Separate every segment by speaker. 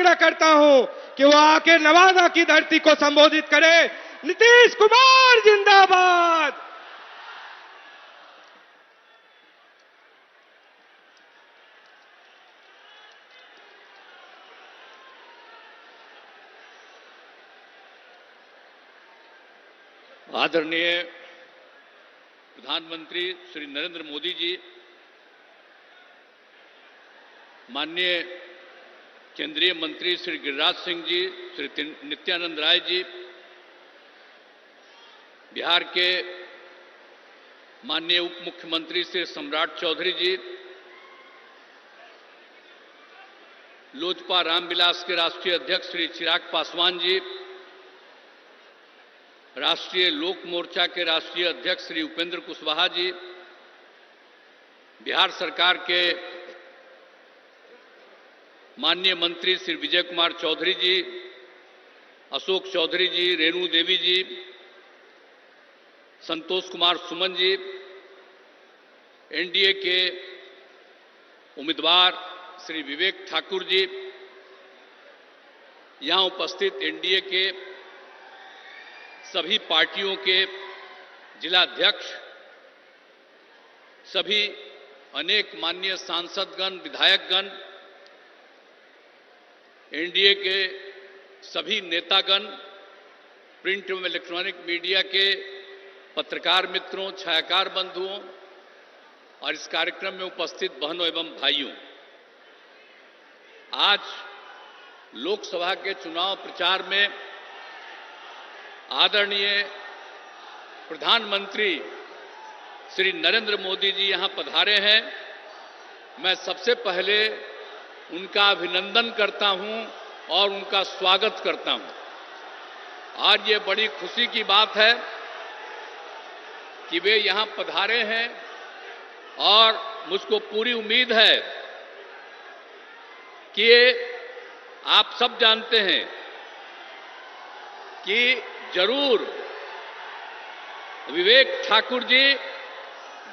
Speaker 1: आग्रह करता हूं कि वो आके नवादा की धरती को संबोधित करे। नीतीश कुमार जिंदाबाद।
Speaker 2: आदरणीय प्रधानमंत्री श्री नरेंद्र मोदी जी, माननीय केंद्रीय मंत्री श्री गिरिराज सिंह जी, श्री नित्यानंद राय जी, बिहार के माननीय उप मुख्यमंत्री श्री सम्राट चौधरी जी, लोजपा रामविलास के राष्ट्रीय अध्यक्ष श्री चिराग पासवान जी, राष्ट्रीय लोक मोर्चा के राष्ट्रीय अध्यक्ष श्री उपेंद्र कुशवाहा जी, बिहार सरकार के माननीय मंत्री श्री विजय कुमार चौधरी जी, अशोक चौधरी जी, रेणु देवी जी, संतोष कुमार सुमन जी, एनडीए के उम्मीदवार श्री विवेक ठाकुर जी, यहां उपस्थित एनडीए के सभी पार्टियों के जिलाध्यक्ष, सभी अनेक माननीय सांसदगण, विधायकगण, एनडीए के सभी नेतागण, प्रिंट एवं इलेक्ट्रॉनिक मीडिया के पत्रकार मित्रों, छायाकार बंधुओं और इस कार्यक्रम में उपस्थित बहनों एवं भाइयों, आज लोकसभा के चुनाव प्रचार में आदरणीय प्रधानमंत्री श्री नरेंद्र मोदी जी यहां पधारे हैं। मैं सबसे पहले उनका अभिनंदन करता हूं और उनका स्वागत करता हूं। आज ये बड़ी खुशी की बात है कि वे यहां पधारे हैं और मुझको पूरी उम्मीद है कि आप सब जानते हैं कि जरूर विवेक ठाकुर जी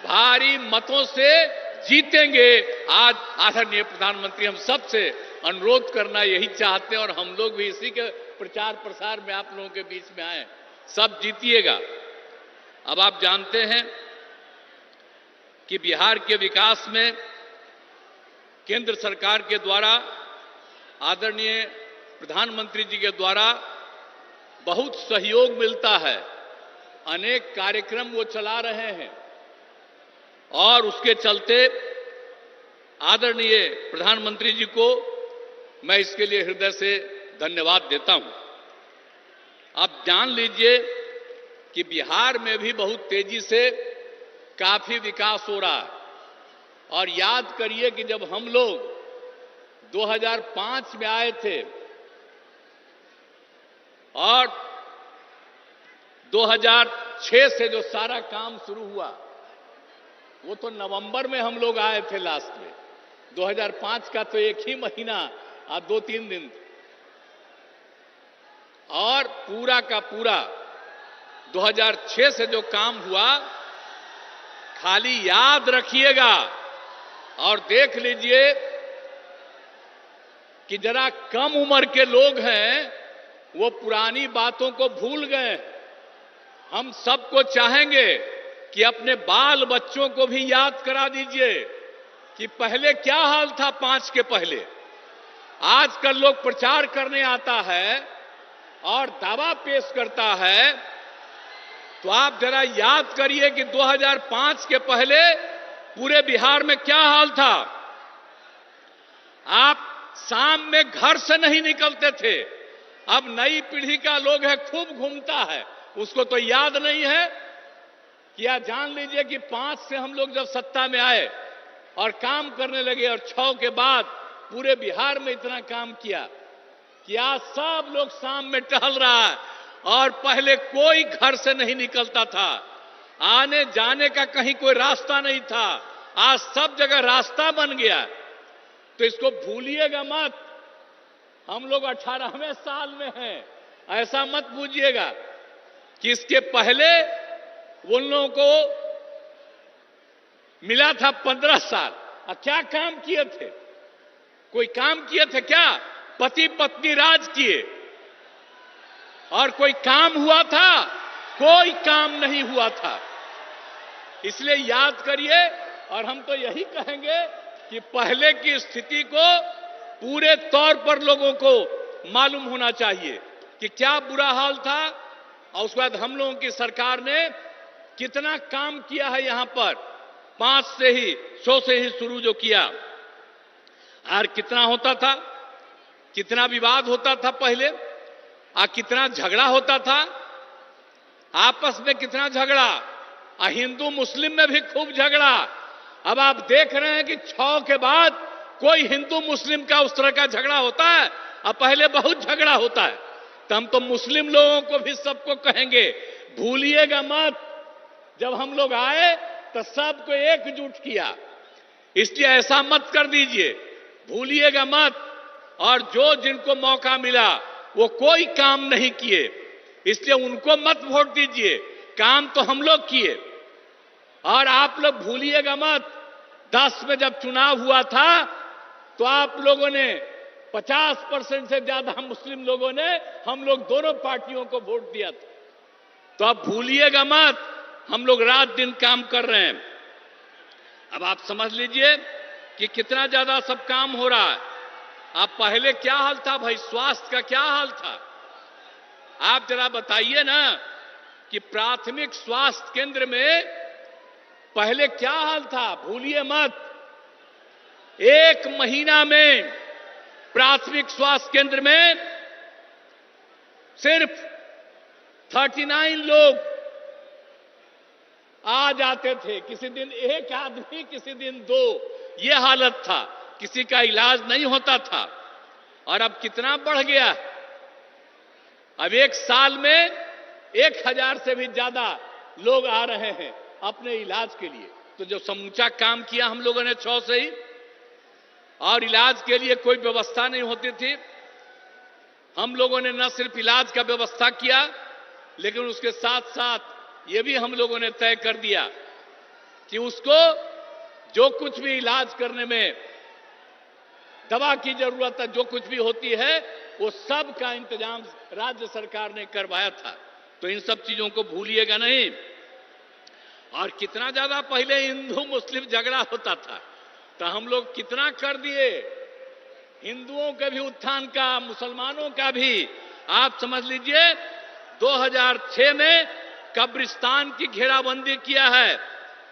Speaker 2: भारी मतों से जीतेंगे। आज आदरणीय प्रधानमंत्री हम सब से अनुरोध करना यही चाहते हैं और हम लोग भी इसी के प्रचार प्रसार में आप लोगों के बीच में आए, सब जीतिएगा। अब आप जानते हैं कि बिहार के विकास में केंद्र सरकार के द्वारा, आदरणीय प्रधानमंत्री जी के द्वारा बहुत सहयोग मिलता है। अनेक कार्यक्रम वो चला रहे हैं और उसके चलते आदरणीय प्रधानमंत्री जी को मैं इसके लिए हृदय से धन्यवाद देता हूं। आप जान लीजिए कि बिहार में भी बहुत तेजी से काफी विकास हो रहा है। और याद करिए कि जब हम लोग 2005 में आए थे और 2006 से जो सारा काम शुरू हुआ, वो तो नवंबर में हम लोग आए थे लास्ट में। 2005 का तो एक ही महीना और 2-3 दिन, और पूरा का पूरा 2006 से जो काम हुआ, खाली याद रखिएगा और देख लीजिए कि जरा कम उम्र के लोग हैं वो पुरानी बातों को भूल गए। हम सबको चाहेंगे कि अपने बाल बच्चों को भी याद करा दीजिए कि पहले क्या हाल था 5 के पहले। आजकल लोग प्रचार करने आता है और दावा पेश करता है, तो आप जरा याद करिए कि 2005 के पहले पूरे बिहार में क्या हाल था। आप शाम में घर से नहीं निकलते थे। अब नई पीढ़ी का लोग है, खूब घूमता है, उसको तो याद नहीं है। क्या जान लीजिए कि 5 से हम लोग जब सत्ता में आए और काम करने लगे और 6 के बाद पूरे बिहार में इतना काम किया कि आज सब लोग शाम में टहल रहा है और पहले कोई घर से नहीं निकलता था। आने जाने का कहीं कोई रास्ता नहीं था, आज सब जगह रास्ता बन गया। तो इसको भूलिएगा मत। हम लोग 18वें साल में हैं, ऐसा मत बूझिएगा कि इसके पहले उन लोगों को मिला था 15 साल। क्या काम किए थे? कोई काम किए थे क्या? पति पत्नी राज किए और कोई काम हुआ था? कोई काम नहीं हुआ था। इसलिए याद करिए, और हम तो यही कहेंगे कि पहले की स्थिति को पूरे तौर पर लोगों को मालूम होना चाहिए कि क्या बुरा हाल था, और उसके बाद हम लोगों की सरकार ने कितना काम किया है। यहां पर 100 से ही शुरू जो किया, और कितना होता था, कितना विवाद होता था पहले, और कितना झगड़ा होता था आपस में, कितना झगड़ा, और हिंदू मुस्लिम में भी खूब झगड़ा। अब आप देख रहे हैं कि 6 के बाद कोई हिंदू मुस्लिम का उस तरह का झगड़ा होता है, और पहले बहुत झगड़ा होता है। तो हम तो मुस्लिम लोगों को भी सबको कहेंगे, भूलिएगा मत, जब हम लोग आए तो सबको एकजुट किया, इसलिए ऐसा मत कर दीजिए, भूलिएगा मत। और जो जिनको मौका मिला वो कोई काम नहीं किए, इसलिए उनको मत वोट दीजिए, काम तो हम लोग किए। और आप लोग भूलिएगा मत, 10 में जब चुनाव हुआ था तो आप लोगों ने 50% से ज्यादा मुस्लिम लोगों ने हम लोग दोनों पार्टियों को वोट दिया था। तो आप भूलिएगा मत, हम लोग रात दिन काम कर रहे हैं। अब आप समझ लीजिए कि कितना ज्यादा सब काम हो रहा है। आप पहले क्या हाल था भाई, स्वास्थ्य का क्या हाल था? आप जरा बताइए ना कि प्राथमिक स्वास्थ्य केंद्र में पहले क्या हाल था, भूलिए मत। 1 महीना में प्राथमिक स्वास्थ्य केंद्र में सिर्फ 39 लोग आ जाते थे, किसी दिन 1 आदमी, किसी दिन 2, यह हालत था, किसी का इलाज नहीं होता था। और अब कितना बढ़ गया, अब 1 साल में 1000 से भी ज्यादा लोग आ रहे हैं अपने इलाज के लिए। तो जो समूचा काम किया हम लोगों ने 6 से ही, और इलाज के लिए कोई व्यवस्था नहीं होती थी, हम लोगों ने न सिर्फ इलाज का व्यवस्था किया, लेकिन उसके साथ साथ ये भी हम लोगों ने तय कर दिया कि उसको जो कुछ भी इलाज करने में दवा की जरूरत है, जो कुछ भी होती है, वो सब का इंतजाम राज्य सरकार ने करवाया था। तो इन सब चीजों को भूलिएगा नहीं। और कितना ज्यादा पहले हिंदू मुस्लिम झगड़ा होता था, तो हम लोग कितना कर दिए, हिंदुओं के भी उत्थान का, मुसलमानों का भी। आप समझ लीजिए 2006 में कब्रिस्तान की घेराबंदी किया है,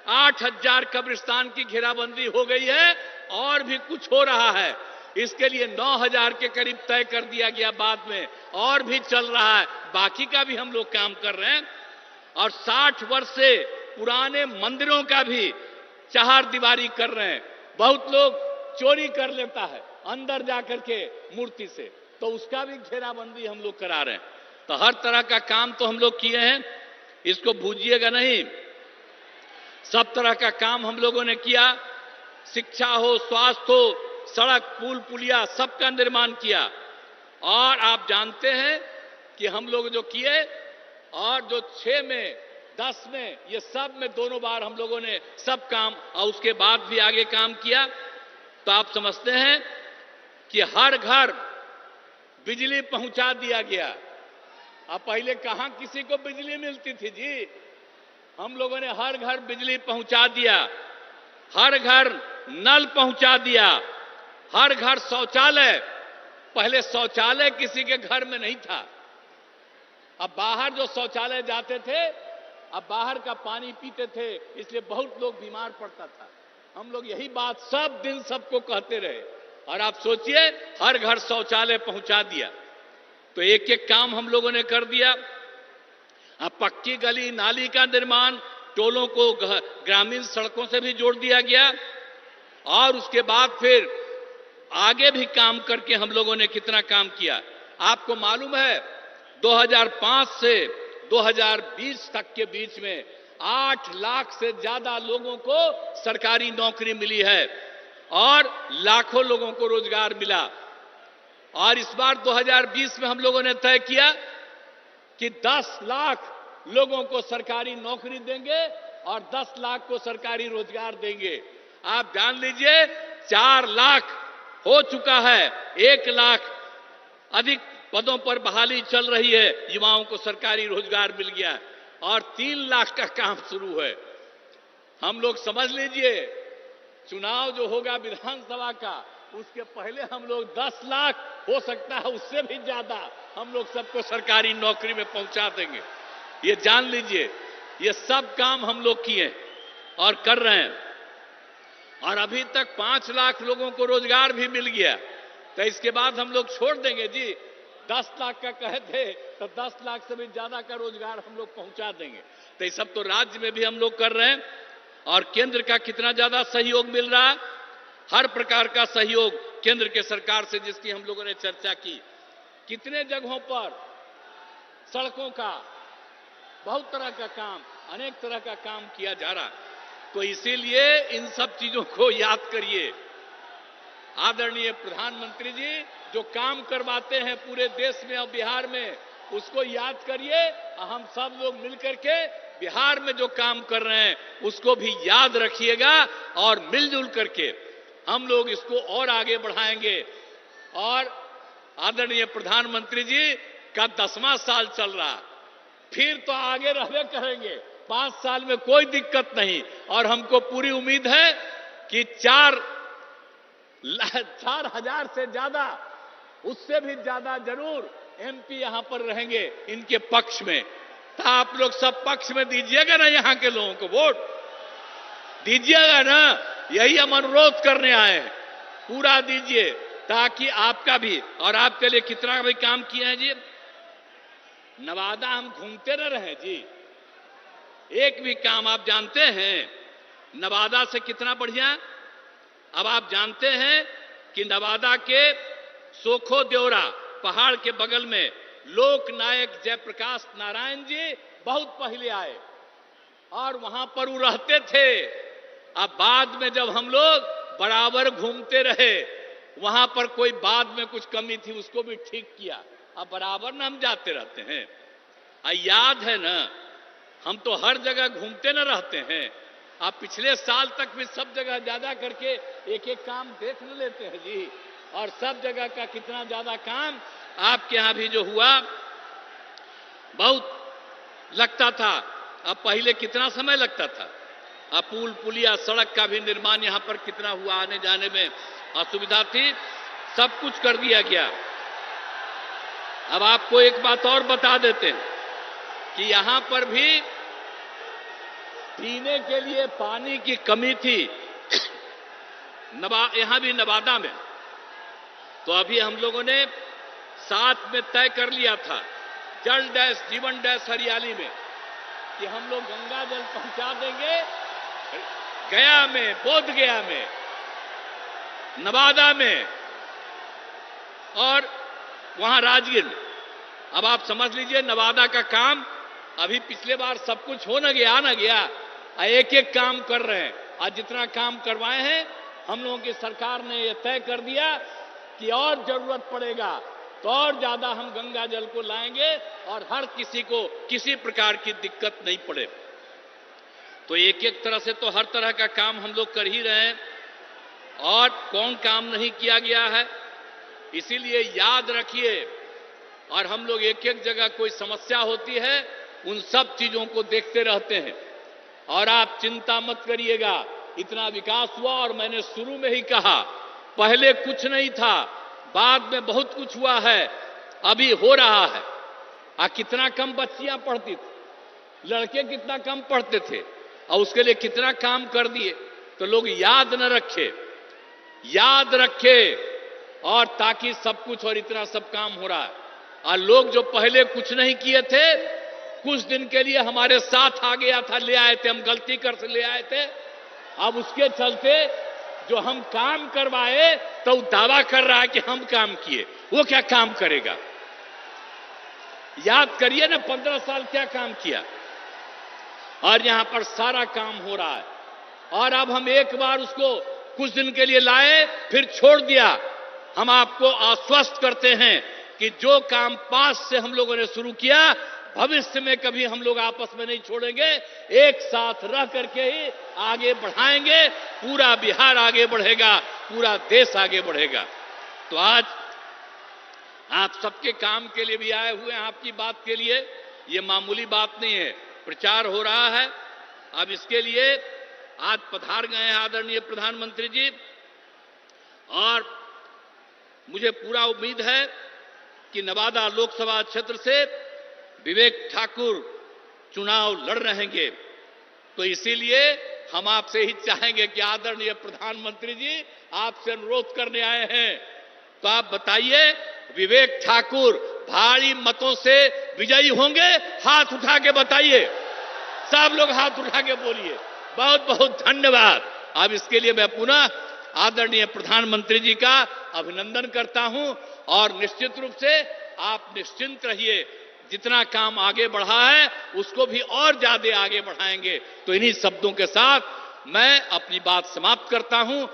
Speaker 2: 8000 कब्रिस्तान की घेराबंदी हो गई है, और भी कुछ हो रहा है। इसके लिए 9000 के करीब तय कर दिया गया बाद में, और भी चल रहा है, बाकी का भी हम लोग काम कर रहे हैं। और 60 वर्ष से पुराने मंदिरों का भी चार दीवारी कर रहे हैं। बहुत लोग चोरी कर लेता है अंदर जाकर के मूर्ति से, तो उसका भी घेराबंदी हम लोग करा रहे हैं। तो हर तरह का काम तो हम लोग किए हैं, इसको भूलिएगा नहीं। सब तरह का काम हम लोगों ने किया, शिक्षा हो, स्वास्थ्य हो, सड़क पुल पुलिया सबका निर्माण किया। और आप जानते हैं कि हम लोग जो किए, और जो 6 में 10 में, ये सब में दोनों बार हम लोगों ने सब काम, और उसके बाद भी आगे काम किया। तो आप समझते हैं कि हर घर बिजली पहुंचा दिया गया। अब पहले कहां किसी को बिजली मिलती थी जी, हम लोगों ने हर घर बिजली पहुंचा दिया, हर घर नल पहुंचा दिया, हर घर शौचालय। पहले शौचालय किसी के घर में नहीं था, अब बाहर जो शौचालय जाते थे, अब बाहर का पानी पीते थे, इसलिए बहुत लोग बीमार पड़ता था। हम लोग यही बात सब दिन सबको कहते रहे, और आप सोचिए हर घर शौचालय पहुंचा दिया। तो एक एक काम हम लोगों ने कर दिया। अब पक्की गली नाली का निर्माण, टोलों को ग्रामीण सड़कों से भी जोड़ दिया गया। और उसके बाद फिर आगे भी काम करके हम लोगों ने कितना काम किया। आपको मालूम है 2005 से 2020 तक के बीच में 8 लाख से ज्यादा लोगों को सरकारी नौकरी मिली है, और लाखों लोगों को रोजगार मिला। और इस बार 2020 में हम लोगों ने तय किया कि 10 लाख लोगों को सरकारी नौकरी देंगे और 10 लाख को सरकारी रोजगार देंगे। आप जान लीजिए 4 लाख हो चुका है, 1 लाख अधिक पदों पर बहाली चल रही है, युवाओं को सरकारी रोजगार मिल गया है और 3 लाख का काम शुरू है। हम लोग समझ लीजिए, चुनाव जो होगा विधानसभा का, उसके पहले हम लोग 10 लाख, हो सकता है उससे भी ज्यादा, हम लोग सबको सरकारी नौकरी में पहुंचा देंगे। ये जान लीजिए, ये सब काम हम लोग किए और कर रहे हैं। और अभी तक 5 लाख लोगों को रोजगार भी मिल गया, तो इसके बाद हम लोग छोड़ देंगे जी। 10 लाख का कहे थे तो 10 लाख से भी ज्यादा का रोजगार हम लोग पहुंचा देंगे। तो ये सब तो राज्य में भी हम लोग कर रहे हैं। और केंद्र का कितना ज्यादा सहयोग मिल रहा है, हर प्रकार का सहयोग केंद्र के सरकार से, जिसकी हम लोगों ने चर्चा की। कितने जगहों पर सड़कों का, बहुत तरह का काम, अनेक तरह का काम किया जा रहा। तो इसीलिए इन सब चीजों को याद करिए। आदरणीय प्रधानमंत्री जी जो काम करवाते हैं पूरे देश में और बिहार में, उसको याद करिए। हम सब लोग मिलकर के बिहार में जो काम कर रहे हैं उसको भी याद रखिएगा और मिलजुल करके हम लोग इसको और आगे बढ़ाएंगे। और आदरणीय प्रधानमंत्री जी का 10वां साल चल रहा, फिर तो आगे रहने करेंगे। 5 साल में कोई दिक्कत नहीं। और हमको पूरी उम्मीद है कि 4,000 से ज्यादा, उससे भी ज्यादा जरूर एमपी यहां पर रहेंगे इनके पक्ष में। तो आप लोग सब पक्ष में दीजिएगा ना, यहां के लोगों को वोट दीजिएगा ना। यही हम अनुरोध करने आए हैं, पूरा दीजिए ताकि आपका भी और आपके लिए कितना भी काम किए हैं जी। नवादा हम घूमते न रहे जी, एक भी काम आप जानते हैं नवादा से कितना बढ़िया। अब आप जानते हैं कि नवादा के सोखो देवरा पहाड़ के बगल में लोक नायक जयप्रकाश नारायण जी बहुत पहले आए और वहां पर वो रहते थे। अब बाद में जब हम लोग बराबर घूमते रहे, वहां पर कोई बाद में कुछ कमी थी उसको भी ठीक किया। अब बराबर ना हम जाते रहते हैं। याद है ना, हम तो हर जगह घूमते न रहते हैं। आप पिछले साल तक भी सब जगह ज्यादा करके एक एक काम देख न लेते हैं जी। और सब जगह का कितना ज्यादा काम आपके यहां भी जो हुआ, बहुत लगता था। अब पहले कितना समय लगता था। अब पुल पुलिया सड़क का भी निर्माण यहां पर कितना हुआ, आने जाने में असुविधा थी, सब कुछ कर दिया गया। अब आपको एक बात और बता देते हैं कि यहां पर भी पीने के लिए पानी की कमी थी यहां भी नवादा में। तो अभी हम लोगों ने साथ में तय कर लिया था जल डैश जीवन डैश हरियाली में कि हम लोग गंगा जल पहुंचा देंगे गया में, बोध गया में, नवादा में और वहां राजगीर में। अब आप समझ लीजिए नवादा का काम अभी पिछले बार सब कुछ हो न गया, एक एक काम कर रहे हैं। आज जितना काम करवाए हैं हम लोगों की सरकार ने यह तय कर दिया कि और जरूरत पड़ेगा तो और ज्यादा हम गंगा जल को लाएंगे और हर किसी को किसी प्रकार की दिक्कत नहीं पड़े। तो एक एक तरह से तो हर तरह का काम हम लोग कर ही रहे हैं और कौन काम नहीं किया गया है। इसीलिए याद रखिए, और हम लोग एक एक जगह कोई समस्या होती है उन सब चीजों को देखते रहते हैं। और आप चिंता मत करिएगा, इतना विकास हुआ और मैंने शुरू में ही कहा पहले कुछ नहीं था, बाद में बहुत कुछ हुआ है, अभी हो रहा है। कितना कम बच्चियां पढ़ती थी, लड़के कितना कम पढ़ते थे और उसके लिए कितना काम कर दिए। तो लोग याद न रखे, याद रखे और ताकि सब कुछ और इतना सब काम हो रहा है। और लोग जो पहले कुछ नहीं किए थे, कुछ दिन के लिए हमारे साथ आ गया था, ले आए थे, हम गलती कर से ले आए थे। अब उसके चलते जो हम काम करवाए तो दावा कर रहा है कि हम काम किए, वो क्या काम करेगा। याद करिए ना 15 साल क्या काम किया और यहां पर सारा काम हो रहा है। और अब हम एक बार उसको कुछ दिन के लिए लाए फिर छोड़ दिया। हम आपको आश्वस्त करते हैं कि जो काम पास से हम लोगों ने शुरू किया भविष्य में कभी हम लोग आपस में नहीं छोड़ेंगे, एक साथ रह करके ही आगे बढ़ाएंगे। पूरा बिहार आगे बढ़ेगा, पूरा देश आगे बढ़ेगा। तो आज आप सबके काम के लिए भी आए हुए हैं, आपकी बात के लिए। ये मामूली बात नहीं है, प्रचार हो रहा है। अब इसके लिए आज पधार गए हैं आदरणीय प्रधानमंत्री जी, और मुझे पूरा उम्मीद है कि नवादा लोकसभा क्षेत्र से विवेक ठाकुर चुनाव लड़ रहेंगे। तो इसीलिए हम आपसे ही चाहेंगे कि आदरणीय प्रधानमंत्री जी, आपसे अनुरोध करने आए हैं, तो आप बताइए विवेक ठाकुर भारी मतों से विजयी होंगे? हाथ उठा के बताइए, सब लोग हाथ उठा के बोलिए। बहुत बहुत धन्यवाद। अब इसके लिए मैं पुनः आदरणीय प्रधानमंत्री जी का अभिनंदन करता हूं, और निश्चित रूप से आप निश्चिंत रहिए, जितना काम आगे बढ़ा है उसको भी और ज्यादा आगे बढ़ाएंगे। तो इन्हीं शब्दों के साथ मैं अपनी बात समाप्त करता हूं।